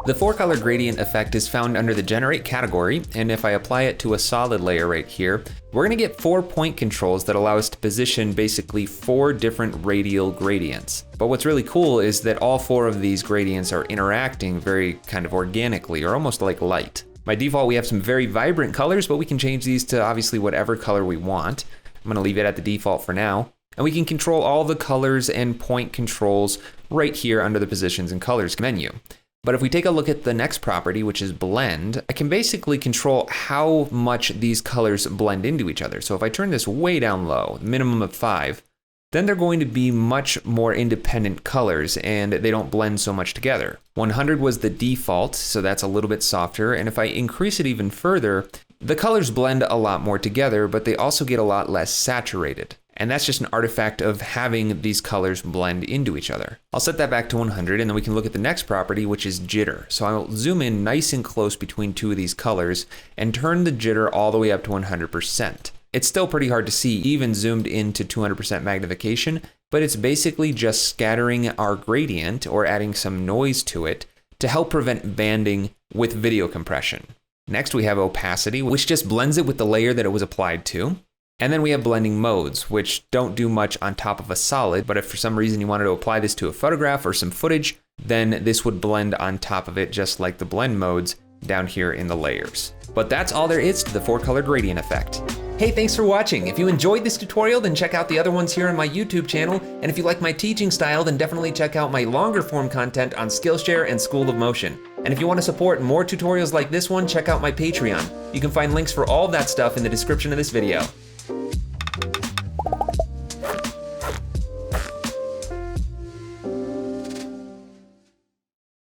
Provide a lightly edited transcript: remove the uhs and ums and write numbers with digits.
The 4-color gradient effect is found under the generate category, and if I apply it to a solid layer right here, we're gonna get 4 point controls that allow us to position basically 4 different radial gradients. But what's really cool is that all 4 of these gradients are interacting very kind of organically, or almost like light. By default, we have some very vibrant colors, but we can change these to obviously whatever color we want. I'm gonna leave it at the default for now. And we can control all the colors and point controls right here under the positions and colors menu. But if we take a look at the next property, which is blend, I can basically control how much these colors blend into each other. So if I turn this way down low, minimum of 5, then they're going to be much more independent colors and they don't blend so much together. 100 was the default, so that's a little bit softer. And if I increase it even further, the colors blend a lot more together, but they also get a lot less saturated. And that's just an artifact of having these colors blend into each other. I'll set that back to 100 and then we can look at the next property, which is jitter. So I'll zoom in nice and close between 2 of these colors and turn the jitter all the way up to 100%. It's still pretty hard to see even zoomed into 200% magnification, but it's basically just scattering our gradient or adding some noise to it to help prevent banding with video compression. Next we have opacity, which just blends it with the layer that it was applied to. And then we have blending modes, which don't do much on top of a solid, but if for some reason you wanted to apply this to a photograph or some footage, then this would blend on top of it just like the blend modes down here in the layers. But that's all there is to the 4-color gradient effect. Hey, thanks for watching. If you enjoyed this tutorial, then check out the other ones here on my YouTube channel. And if you like my teaching style, then definitely check out my longer form content on Skillshare and School of Motion. And if you want to support more tutorials like this one, check out my Patreon. You can find links for all of that stuff in the description of this video.